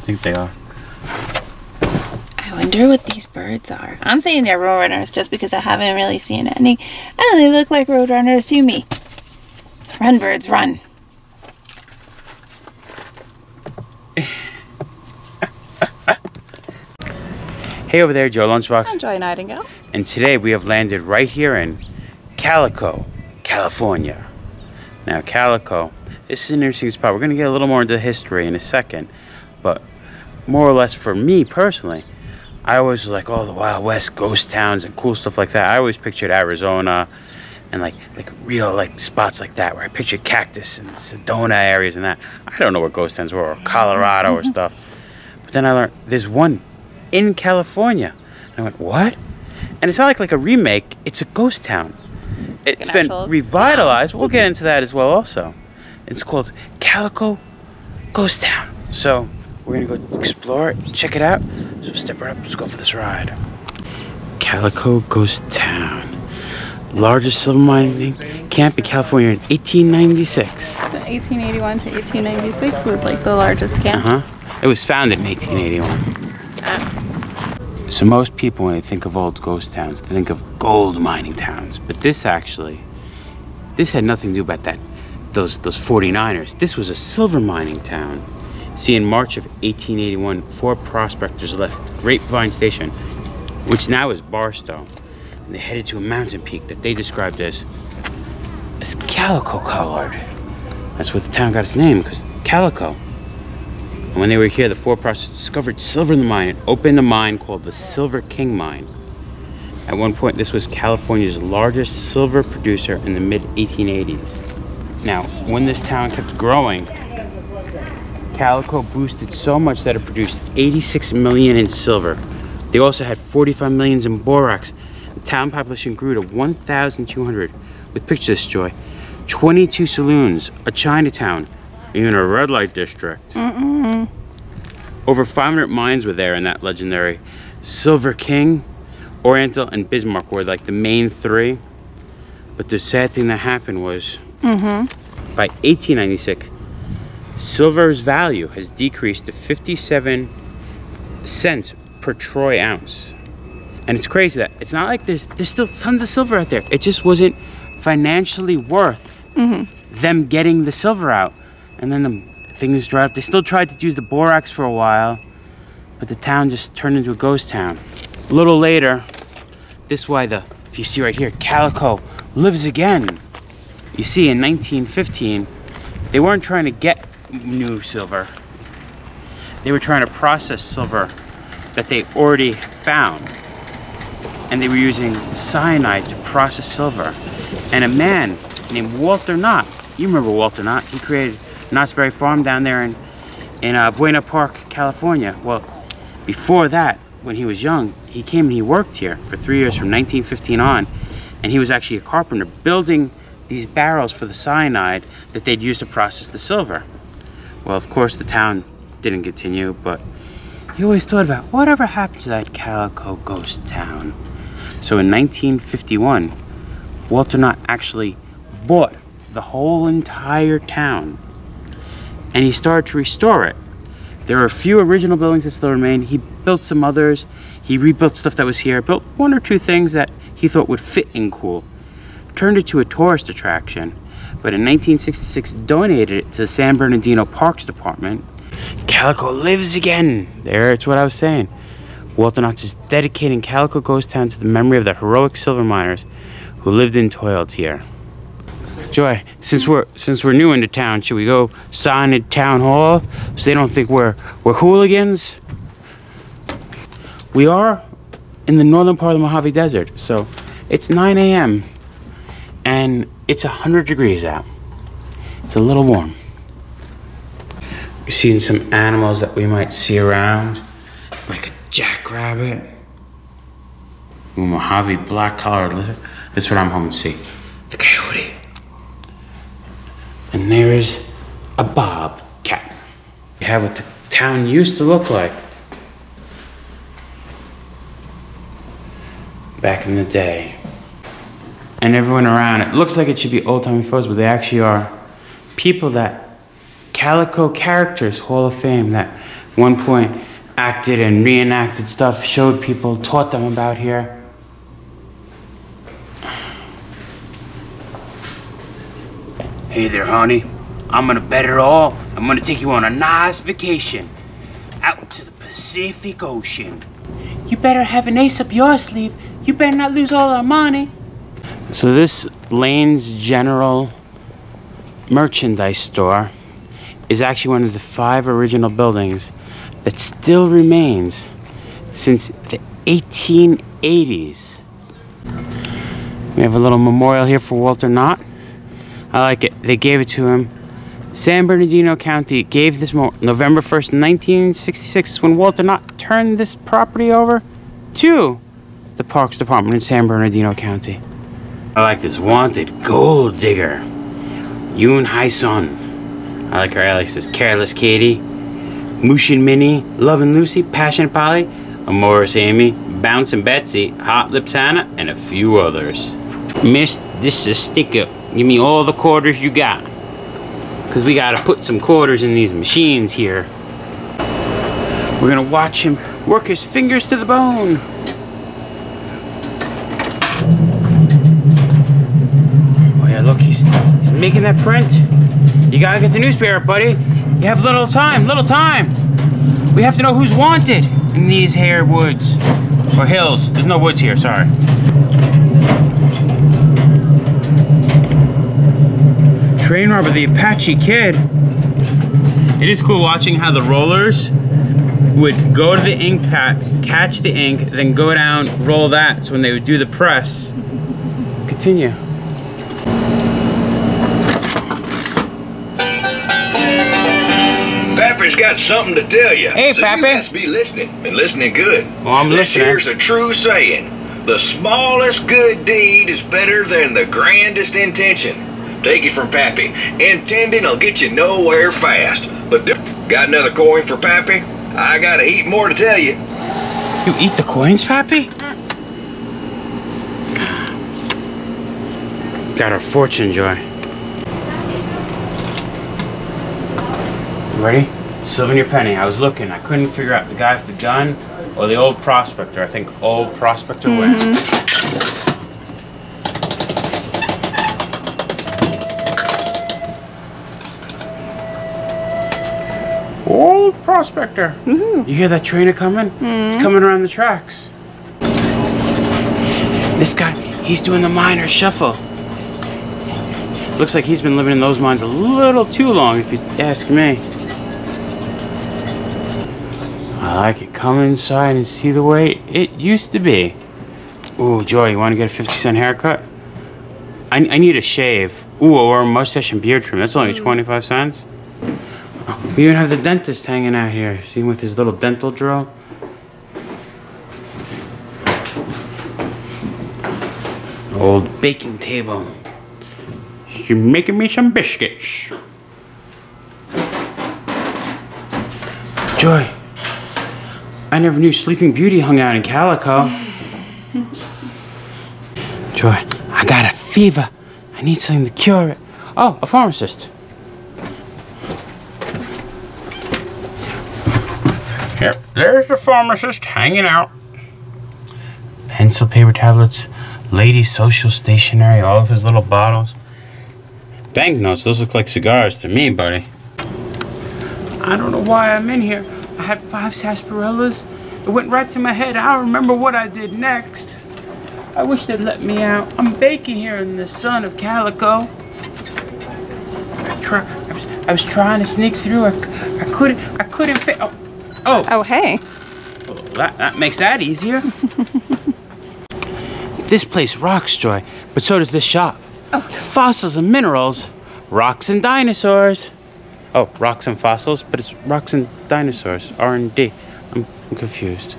think they are. I wonder what these birds are. I'm saying they're roadrunners just because I haven't really seen any. And they look like roadrunners to me. Run, birds, run. Hey over there, Joe Lunchbox. I'm Joy Nightingale. And today we have landed right here in Calico, California. Now, Calico, this is an interesting spot. We're going to get a little more into history in a second. But more or less for me personally, I always was like, oh, the Wild West, ghost towns and cool stuff like that. I always pictured Arizona and like real like spots like that where I pictured cactus and Sedona areas and that. I don't know where ghost towns were, or Colorado or stuff. But then I learned there's one in California. And I went, what? And it's not like a remake, it's a ghost town. It's been revitalized. We'll get into that as well also. It's called Calico Ghost Town. So we're gonna go explore it, check it out. So step right up, let's go for this ride. Calico Ghost Town. Largest silver mining camp in California in 1896. So 1881 to 1896 was like the largest camp? It was founded in 1881. So most people, when they think of old ghost towns, they think of gold mining towns. But this had nothing to do about that. Those 49ers. This was a silver mining town. See, in March of 1881, 4 prospectors left Grapevine Station, which now is Barstow, and they headed to a mountain peak that they described as calico colored. That's where the town got its name, because calico. And when they were here, the 4 prospectors discovered silver in the mine and opened a mine called the Silver King Mine. At one point, this was California's largest silver producer in the mid-1880s. Now, when this town kept growing, Calico boosted so much that it produced 86 million in silver. They also had 45 million in borax. The town population grew to 1,200. With picture this, Joy. 22 saloons, a Chinatown, even a red light district. Over 500 mines were there in that legendary Silver King. Oriental and Bismarck were like the main 3. But the sad thing that happened was, by 1896, silver's value has decreased to 57 cents per troy ounce. And it's crazy that it's not like there's still tons of silver out there. It just wasn't financially worth them getting the silver out. And then the things dried up. They still tried to use the borax for a while, but the town just turned into a ghost town. A little later, this is why if you see right here, Calico lives again. You see, in 1915, they weren't trying to get new silver. They were trying to process silver that they already found. And they were using cyanide to process silver. And a man named Walter Knott, you remember Walter Knott, he created Knott's Berry Farm down there in Buena Park, California. Well, before that, when he was young, he came and he worked here for 3 years from 1915 on, and he was actually a carpenter building these barrels for the cyanide that they'd use to process the silver. Well, of course, the town didn't continue, but he always thought about whatever happened to that Calico ghost town. So in 1951, Walter Knott actually bought the whole entire town, and he started to restore it. There are a few original buildings that still remain. He built some others. He rebuilt stuff that was here, built 1 or 2 things that he thought would fit in cool. Turned it to a tourist attraction, but in 1966 donated it to the San Bernardino Parks Department. Calico lives again. There, it's what I was saying. Walter Knott is dedicating Calico Ghost Town to the memory of the heroic silver miners who lived and toiled here. Joy, since we're new into town, should we go sign at town hall so they don't think we're hooligans? We are in the northern part of the Mojave Desert, so it's 9 a.m. and it's 100 degrees out. It's a little warm. We've seen some animals that we might see around, like a jackrabbit, a Mojave black-collared lizard. That's what I'm hoping to see. The coyote. And there is a bobcat. You have what the town used to look like back in the day. And everyone around, it looks like it should be old-timey photos, but they actually are people that Calico Characters Hall of Fame that at one point acted and reenacted stuff, showed people, taught them about here. Hey there, honey. I'm gonna bet it all. I'm gonna take you on a nice vacation out to the Pacific Ocean. You better have an ace up your sleeve. You better not lose all our money. So this Lane's General Merchandise Store is actually one of the 5 original buildings that still remains since the 1880s. We have a little memorial here for Walter Knott. I like it. They gave it to him. San Bernardino County gave this November 1st, 1966, when Walter Knott turned this property over to the Parks Department in San Bernardino County. I like this. Wanted Gold Digger. Yoon Hai-sun. I like her aliases. Careless Katie, Mushin Minnie, Lovin' Lucy, Passionate Polly, Amorous Amy, Bouncin' Betsy, Hot Lips Hannah, and a few others. Miss, this is a stick-up. Give me all the quarters you got. Because we gotta put some quarters in these machines here. We're gonna watch him work his fingers to the bone. Oh yeah, look, he's making that print. You gotta get the newspaper, buddy. You have little time, little time. We have to know who's wanted in these here woods. Or hills. There's no woods here, sorry. Train robber, the Apache Kid. It is cool watching how the rollers would go to the ink pad, catch the ink, then go down, roll that. So when they would do the press, continue. Pappy's got something to tell you. Hey, so Pappy. You must be listening, and listening good. Well, I'm listening. Here's a true saying. The smallest good deed is better than the grandest intention. Take it from Pappy. Intending will get you nowhere fast. But got another coin for Pappy? I got a heap more to tell you. You eat the coins, Pappy? Got our fortune, Joy. You ready? Souvenir penny. I was looking. I couldn't figure out the guy with the gun or the old prospector. I think old prospector wins. Old prospector. You hear that train coming? It's coming around the tracks. This guy, he's doing the miner shuffle. Looks like he's been living in those mines a little too long, if you ask me. I like it. Come inside and see the way it used to be. Ooh, Joy, you want to get a 50-cent haircut? I need a shave. Ooh, or a mustache and beard trim. That's only 25 cents. We even have the dentist hanging out here. See him with his little dental drill? Old baking table. You're making me some biscuits. Joy, I never knew Sleeping Beauty hung out in Calico. Joy, I got a fever. I need something to cure it. Oh, a pharmacist. Yep, there's the pharmacist hanging out. Pencil, paper tablets, lady social stationery, all of his little bottles. Banknotes, those look like cigars to me, buddy. I don't know why I'm in here. I had 5 sarsaparillas. It went right to my head. I don't remember what I did next. I wish they'd let me out. I'm baking here in the sun of Calico. I was trying to sneak through. I couldn't fit. Oh, hey. Well, that makes that easier. This place rocks, Joy, but so does this shop. Oh. Fossils and minerals, rocks and dinosaurs. Oh, rocks and fossils, but it's rocks and dinosaurs. R&D. I'm confused.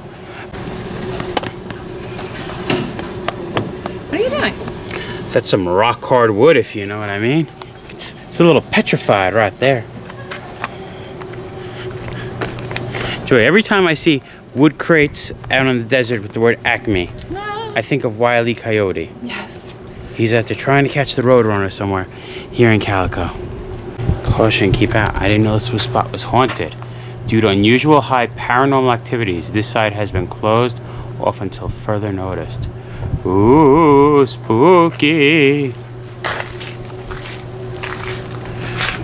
What are you doing? That's some rock hard wood, if you know what I mean. It's a little petrified right there. Joy, every time I see wood crates out on the desert with the word Acme, I think of Wile E. Coyote. Yes. He's out there trying to catch the roadrunner somewhere here in Calico. Caution, keep out. I didn't know this spot was haunted. Due to unusual high paranormal activities, this site has been closed off until further notice. Ooh, spooky.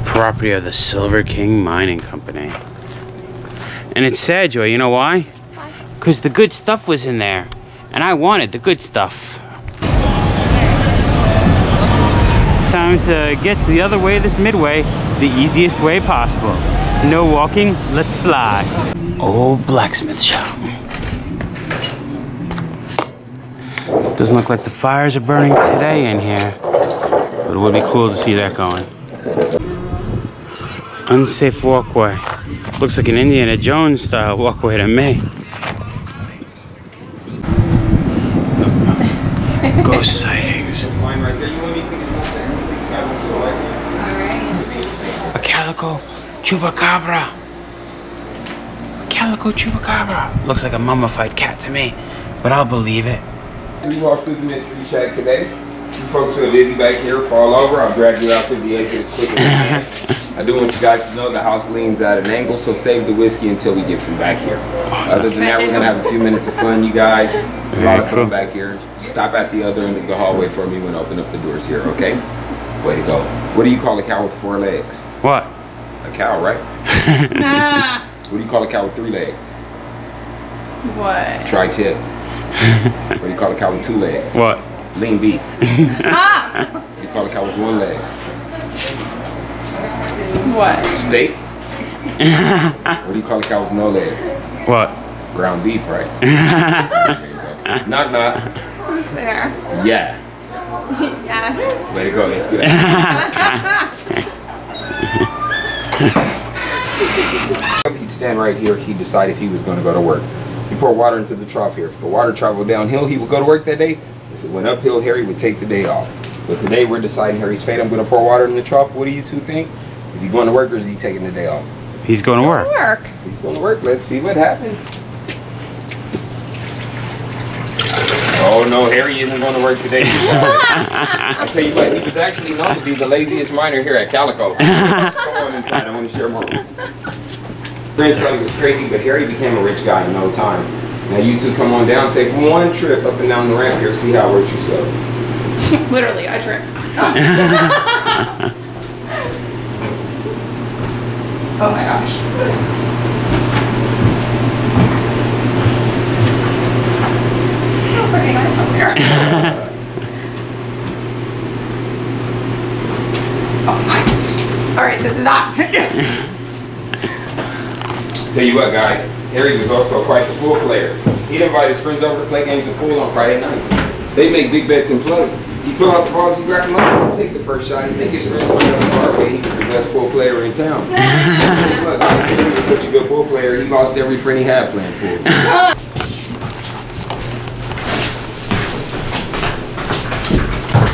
Property of the Silver King Mining Company. And it's sad, Joy, you know why? Why? Because the good stuff was in there. And I wanted the good stuff. Time to get to the other way of this midway, the easiest way possible. No walking, let's fly. Old blacksmith shop. Doesn't look like the fires are burning today in here, but it would be cool to see that going. Unsafe walkway. Looks like an Indiana Jones style walkway to me. Ghost sightings. A Calico chupacabra. Calico chupacabra. Looks like a mummified cat to me, but I'll believe it. We walked through the mystery shack today. You folks feel dizzy back here, fall over. I'll drag you out through the exit as quick as I can. I do want you guys to know the house leans at an angle, so save the whiskey until we get from back here. Other than that, we're gonna have a few minutes of fun, you guys. It's a lot of fun back here. Stop at the other end of the hallway for me when I open up the doors here, okay? Way to go. What do you call a cow with 4 legs? What? A cow, right? What do you call a cow with 3 legs? What? Tri-tip. What do you call a cow with 2 legs? What? Lean beef. What do you call a cow with 1 leg? What? Steak. What do you call a cow with no legs? What? Ground beef, right? Knock knock. Who's there? Yeah. Yeah. Way to go, that's good. He'd stand right here, he'd decide if he was going to go to work. He pour water into the trough here. If the water traveled downhill, he would go to work that day. If it went uphill, Harry would take the day off. But today we're deciding Harry's fate. I'm going to pour water in the trough. What do you two think? Is he going to work or is he taking the day off? He's going to work. He's going to work. Let's see what happens. Oh no, Harry isn't going to work today. I tell you what, he was actually known to be the laziest miner here at Calico. Come on inside, I want to share more. Friends thought he was crazy, but Harry became a rich guy in no time. Now you two come on down, take one trip up and down the ramp here, see how it works yourself. Literally, I tripped. Oh my gosh. Oh, pretty nice up there. Oh. All right, this is hot. Tell you what, guys, Harry was also quite the pool player. He'd invite his friends over to play games of pool on Friday nights. They'd make big bets and play. He'd pull out the balls, he'd grab them up, and take the first shot. He'd make his friends find out the hard way he was the best pool player in town. Look, honestly, he was such a good pool player, he lost every friend he had playing pool.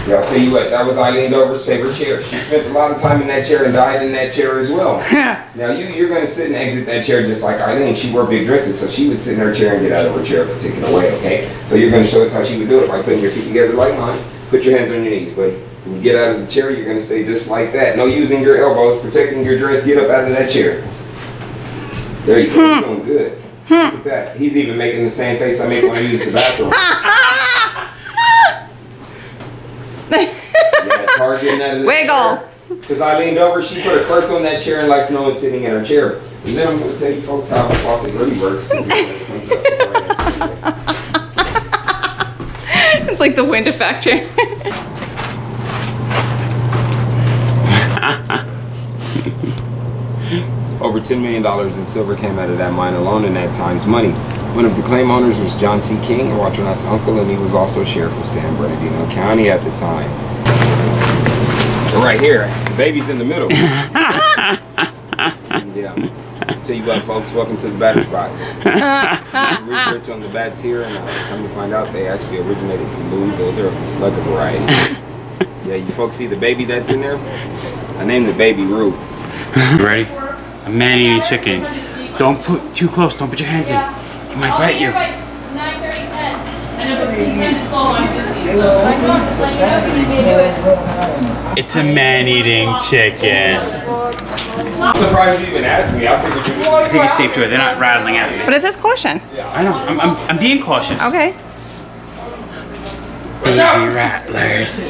Yeah, I'll tell you what, that was Eileen Dover's favorite chair. She spent a lot of time in that chair and died in that chair as well. Now you're going to sit and exit that chair just like Eileen. She wore big dresses, so she would sit in her chair and get out of her chair a particular way, okay? So you're going to show us how she would do it by putting your feet together like mine. Put your hands on your knees, but when you get out of the chair, you're going to stay just like that. No using your elbows, protecting your dress. Get up out of that chair. There you go. You're doing good. Look at that. He's even making the same face I make when I use the bathroom. Yeah, it's hard getting out of the Wiggle. Because I leaned over, she put a curse on that chair and likes no one sitting in her chair. And then I'm going to tell you folks how the faucet really works. It's like the wind effect. Over $10 million in silver came out of that mine alone in that time's money. One of the claim owners was John C. King, Waternot's uncle, and he was also sheriff of San Bernardino County at the time. But right here, the baby's in the middle. Yeah. I'll tell you what, folks, welcome to the batter's box. Research on the bats here, and come to find out they actually originated from Louisville. They're of the slugger variety. Yeah, you folks see the baby that's in there? I named the baby Ruth. You ready? A man-eating chicken. Don't put too close. Don't put your hands in. He might bite you. 9:30, 10. And if it's 10 to 12, I'm busy. So I can't let you know if you can do it. It's a man-eating chicken. I'm surprised you even asked me. I figured you I think it's safe, Joy. They're not rattling at me. But it says caution. I know. I'm being cautious. Okay. Baby rattlers.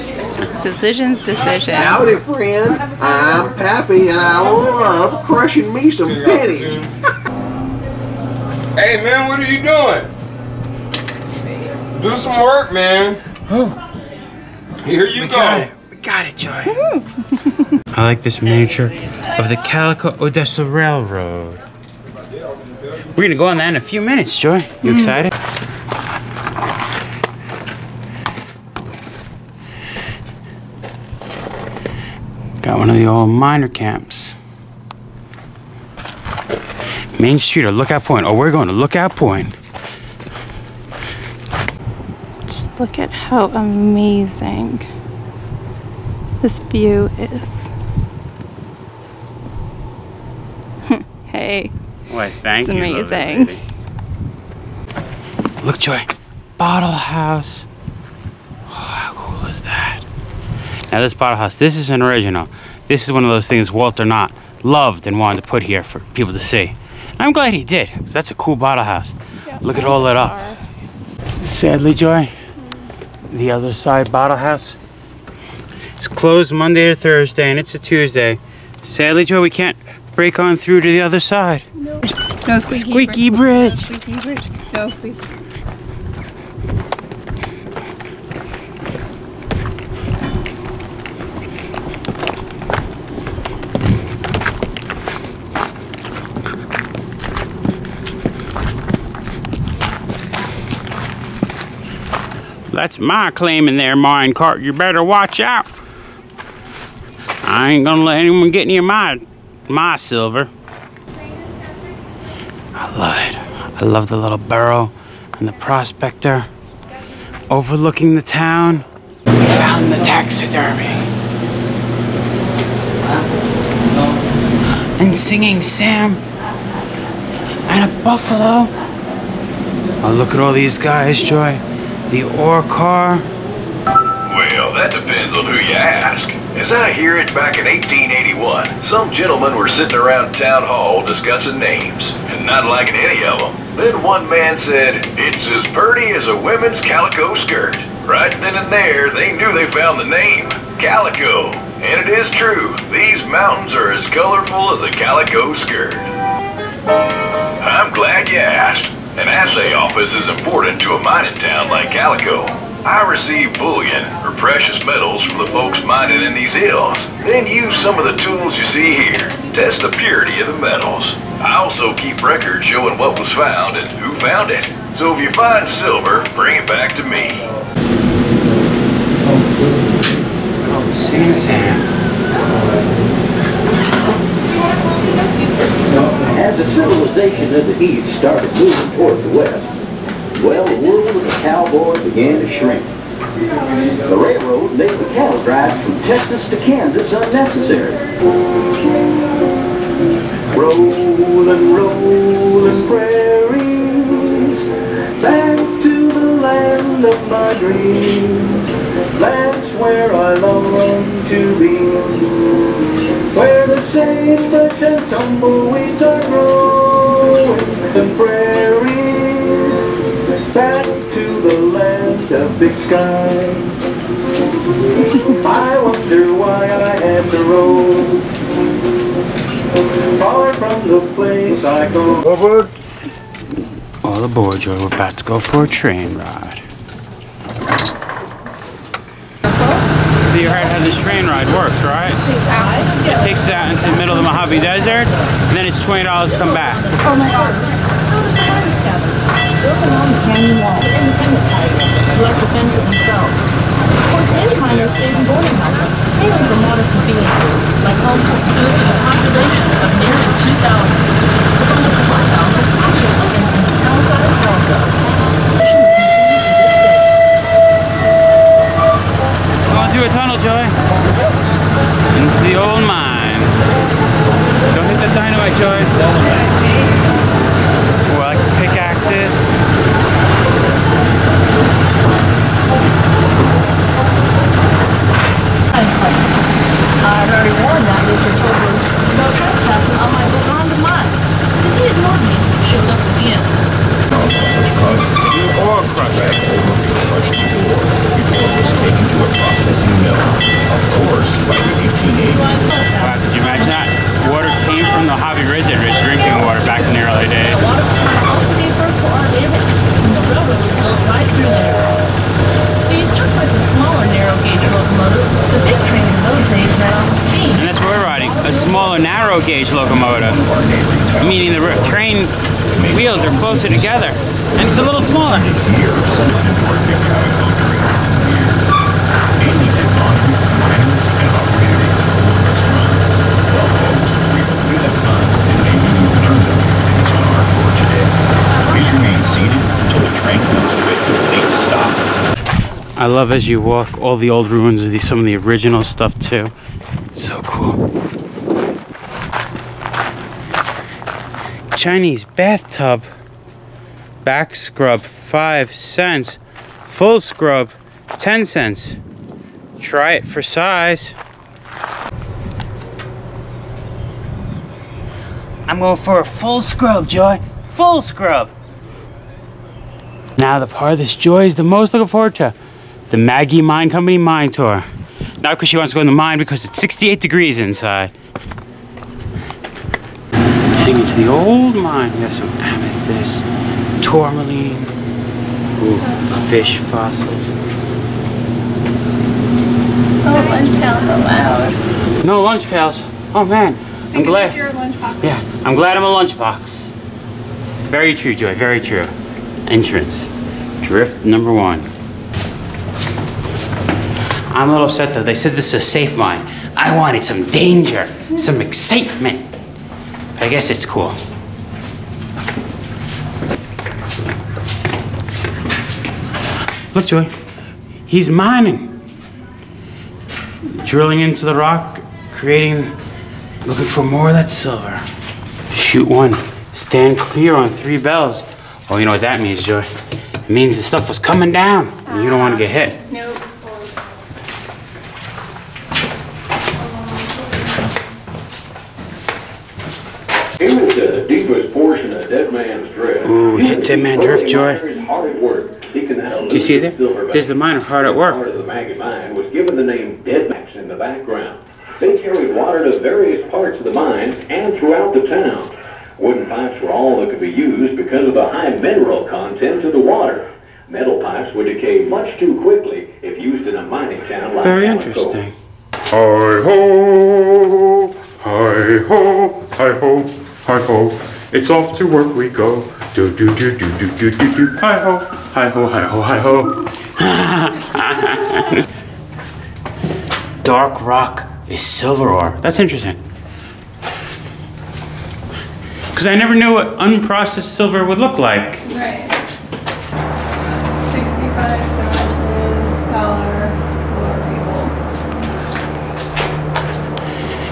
Decisions. Howdy, friend. I'm Pappy, and I love crushing me some pennies. Hey, man, what are you doing? Do some work, man. Oh. Here you go. We got it, Joy. I like this miniature of the Calico Odessa Railroad. We're gonna go on that in a few minutes, Joy. You excited? Got one of the old miner camps. Main Street or Lookout Point. Oh, we're going to Lookout Point. Just look at how amazing this view is. Hey. Why, thank It's you. amazing. Lovely lady. Look, Joy. Bottle house. Oh, how cool is that? Now, this bottle house, this is an original. This is one of those things Walter Knott loved and wanted to put here for people to see. And I'm glad he did, because that's a cool bottle house. Yeah, look at all lit up. Sadly, Joy, the other side bottle house is closed Monday to Thursday, and it's a Tuesday. Sadly, Joy, we can't break on through to the other side. No squeaky, Squeaky bridge. No squeaky bridge. No squeaky. That's my claim in there, mine cart. You better watch out. I ain't gonna let anyone get near my silver. I love it. I love the little burrow and the prospector overlooking the town. We found the taxidermy. And singing Sam and a buffalo. Oh, look at all these guys, Joy. The ore car. Well, that depends on who you ask. As I hear it, back in 1881, some gentlemen were sitting around town hall discussing names, and not liking any of them. Then one man said, "It's as pretty as a women's calico skirt." Right then and there, they knew they found the name, Calico. And it is true, these mountains are as colorful as a calico skirt. I'm glad you asked. An assay office is important to a mining town like Calico. I receive bullion, or precious metals, from the folks mining in these hills. Then use some of the tools you see here. Test the purity of the metals. I also keep records showing what was found and who found it. So if you find silver, bring it back to me. Oh, singing Sam. As the civilization of the East started moving toward the West, well, the world of the cowboy began to shrink. The railroad made the cattle drive from Texas to Kansas unnecessary. Rolling, rolling prairies, back to the land of my dreams. That's where I long to be, where the sagebrush and tumbleweeds are growing, the prairies, back to the land of big sky. I wonder why I had to roam far from the place I go. All aboard, Joy. We're about to go for a train ride. So you heard how this train ride works, right? It takes us out into the middle of the Mojave Desert, and then it's $20 to come back. Oh my God. Built along the canyon wall, independent pilots left to fend for themselves. Of course, many miners stayed in boarding houses, mainly for modest conveniences, like homes producing a population of nearly 2,000. With almost 1,000 actually living in the outside of Calico. Going through a tunnel, Joy. Into the old mines. Don't hit the dynamite, Joy. Oh, I like the pickaxes. I'd already warned that Mr. Children about begin. Ore crushing. Before it was taken to a processing mill. Of course, by the 1880s. Wow, could you imagine that? Water came from the Hobby Rizard as drinking water back in the early days. Water supply also gave birth to our daily, and the railroad was built right through there. See, just like the smaller narrow gauge locomotives, the big trains in those days ran off of steam. And that's what we're riding, a smaller narrow gauge locomotive. Meaning the train wheels are closer together, and it's a little smaller. I love as you walk all the old ruins of some of the original stuff too. It's so cool. Chinese bathtub. Back scrub 5 cents. Full scrub 10 cents. Try it for size. I'm going for a full scrub, Joy. Full scrub. Now the part of this Joy is the most looking forward to. The Maggie Mine Company mine tour. Not because she wants to go in the mine, because it's 68 degrees inside. Heading into the old mine. We have some amethyst, tourmaline, ooh, fish fossils. Oh, lunch pails are loud. No lunch pails. Oh man, I'm glad. Your lunchbox. Yeah, I'm glad I'm a lunchbox. Very true, Joy. Very true. Entrance. Drift number 1. I'm a little upset though. They said this is a safe mine. I wanted some danger, some excitement. I guess it's cool. Look, Joy. He's mining. Drilling into the rock, looking for more of that silver. Shoot 1. Stand clear on 3 bells. Oh, you know what that means, Joy? It means the stuff was coming down, and you don't want to get hit. Nope. Here is the deepest portion of Dead Man's Drift. Ooh, Dead Man Drift, Joy. Hard at work. Do you see there? There's the miner hard at work. Part of the Maggie mine was given the name Dead Max in the background. They carried water to various parts of the mine and throughout the town. Wooden pipes were all that could be used because of the high mineral content of the water. Metal pipes would decay much too quickly if used in a mining town like Very Calico. interesting. Hi ho, hi ho, hi ho, hi ho. It's off to work we go. Do do do do do do do do. Hi ho, hi ho, hi ho, hi ho. Dark rock is silver ore. That's interesting. Because I never knew what unprocessed silver would look like. Right.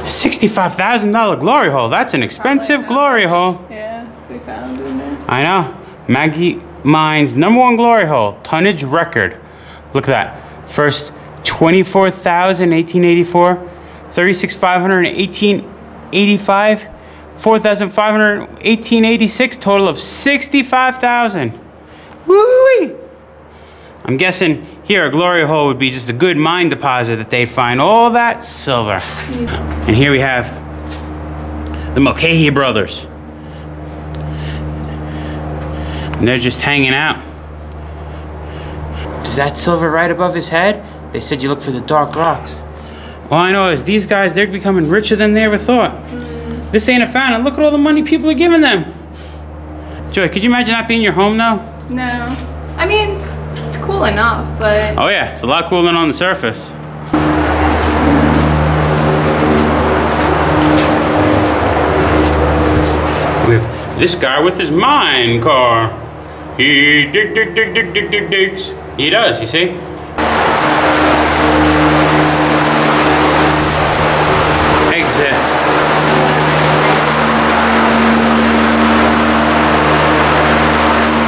$65,000 glory hole. That's an expensive glory hole. Yeah, they found it in there. I know. Maggie Mine's #1 glory hole. Tonnage record. Look at that. First 24,000 1884, 36,500 1885, 4,500 1886, total of 65,000. Woo-wee! I'm guessing here a glory hole would be just a good mine deposit that they'd find all that silver. And here we have the Mulcahy brothers. And they're just hanging out. Is that silver right above his head? They said you look for the dark rocks. All I know is these guys, they're becoming richer than they ever thought. This ain't a fountain. Look at all the money people are giving them. Joy, could you imagine that being your home now? No. I mean, it's cool enough, but... Oh yeah, it's a lot cooler than on the surface. We have this guy with his mine car. He digs. He does, you see? Exit.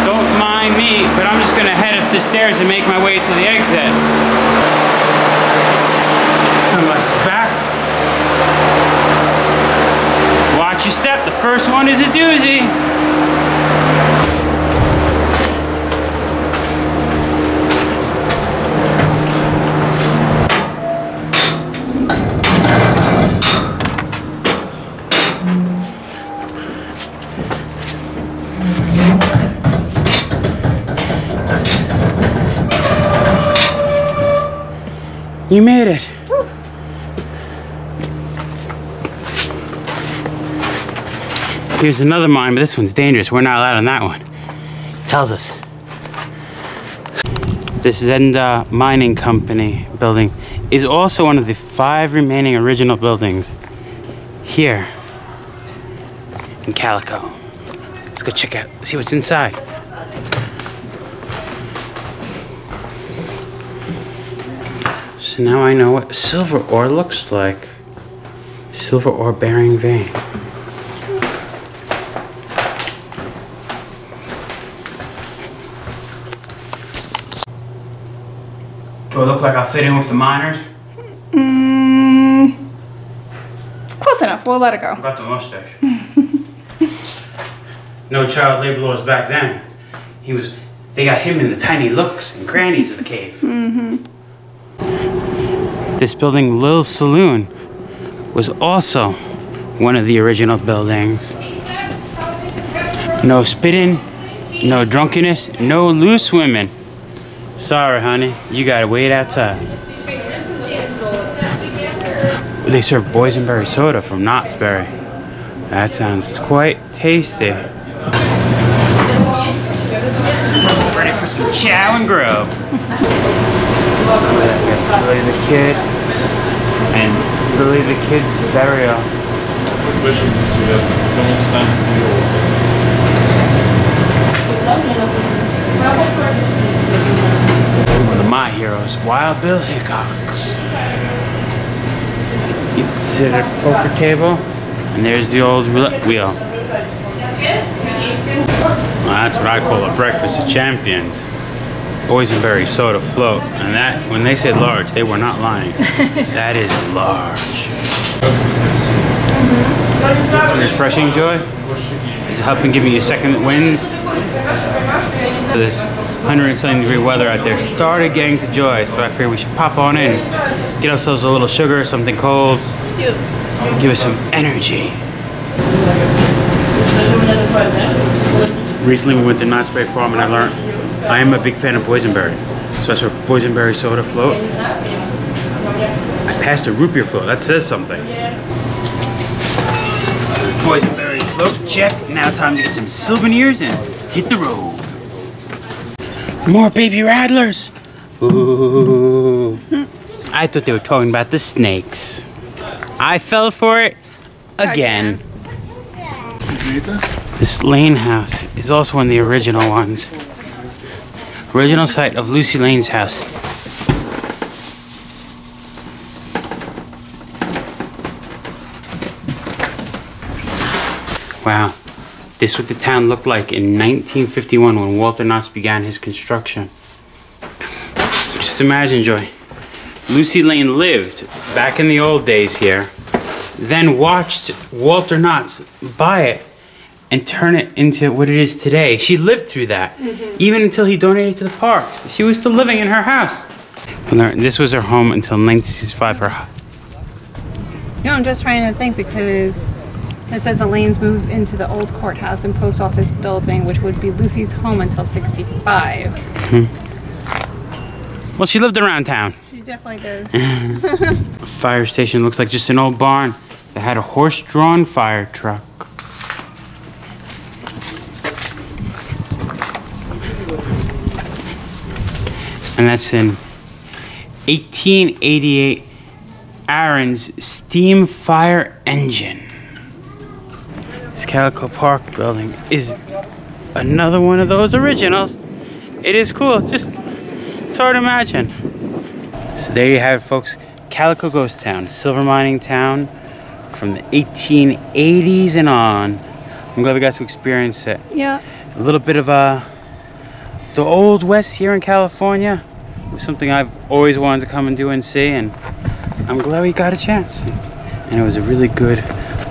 Don't mind me, but I'm just gonna head up the stairs and make my way to the exit. Sunglasses back. Watch your step, the first one is a doozy. You made it. Woo. Here's another mine, but this one's dangerous. We're not allowed on that one. It tells us. This Zenda Mining Company building is also one of the 5 remaining original buildings here in Calico. Let's go check out, see what's inside. So now I know what silver ore looks like. Silver ore bearing vein. Do I look like I'll fit in with the miners? Close enough. We'll let it go. I got the mustache. No child labor laws back then. They got him in the tiny nooks and crannies of the cave. This building, Lil's Saloon, was also one of the original buildings. No spitting, no drunkenness, no loose women. Sorry, honey, you gotta wait outside. They serve boysenberry soda from Knott's Berry. That sounds quite tasty. Ready for some chow and grub. Lily the Kid and Lily the Kid's burial. One of my heroes, Wild Bill Hickox. You can sit at a poker table, and there's the old roulette wheel. Well, that's what I call a breakfast of champions. Boysenberry soda float, and that, when they said large, they were not lying. That is large. Refreshing, Joy. This is helping give me a second wind. This 170-degree weather out there started getting to Joy, so I figured we should pop on in, get ourselves a little sugar, something cold, give us some energy. Recently we went to Knott's Berry Farm and I learned I am a big fan of boysenberry. So I saw boysenberry soda float. I passed a root beer float. That says something. Boysenberry float, check. Now time to get some souvenirs and hit the road. More baby rattlers. Ooh. I thought they were talking about the snakes. I fell for it again. This Lane house is also one of the original ones. Original site of Lucy Lane's house. Wow. This is what the town looked like in 1951 when Walter Knotts began his construction. Just imagine, Joy. Lucy Lane lived back in the old days here, then watched Walter Knotts buy it and turn it into what it is today. She lived through that, even until he donated to the parks. She was still living in her house. This was her home until 1965. No, I'm just trying to think because it says the Lanes moved into the old courthouse and post office building, which would be Lucy's home until 65. Well, she lived around town. She definitely did. Fire station looks like just an old barn that had a horse-drawn fire truck. And that's in 1888 Aaron's steam fire engine. This Calico Park building is another one of those originals. It is cool. It's hard to imagine. So there you have it, folks. Calico Ghost Town, silver mining town from the 1880s and on. I'm glad we got to experience it. Yeah. A little bit of the Old West here in California was something I've always wanted to come and do and see, and I'm glad we got a chance. And it was a really good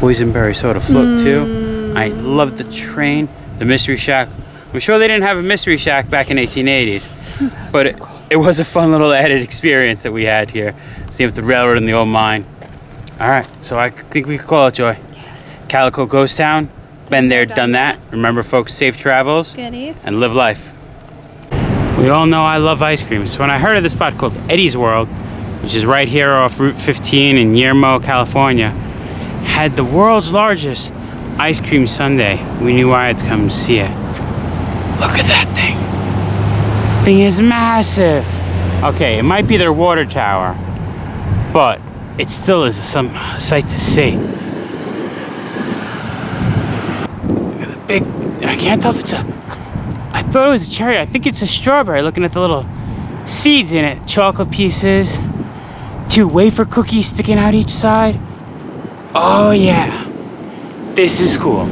boysenberry soda float too. I loved the train, the Mystery Shack. I'm sure they didn't have a Mystery Shack back in 1880s, but it was a fun little added experience that we had here. Seeing the railroad and the old mine. All right, so I think we could call it, Joy. Yes. Calico Ghost Town. Been there, done that. Remember, folks, safe travels Good eats. and live life. We all know I love ice cream, so when I heard of this spot called Eddie's World, which is right here off Route 15 in Yermo, California, had the world's largest ice cream sundae. We knew I had to come see it. Look at that thing. Thing is massive. Okay, it might be their water tower, but it still is some sight to see. Look at the big, I can't tell if it's a, I thought it was a cherry. I think it's a strawberry, looking at the little seeds in it. Chocolate pieces, 2 wafer cookies sticking out each side. Oh yeah, this is cool.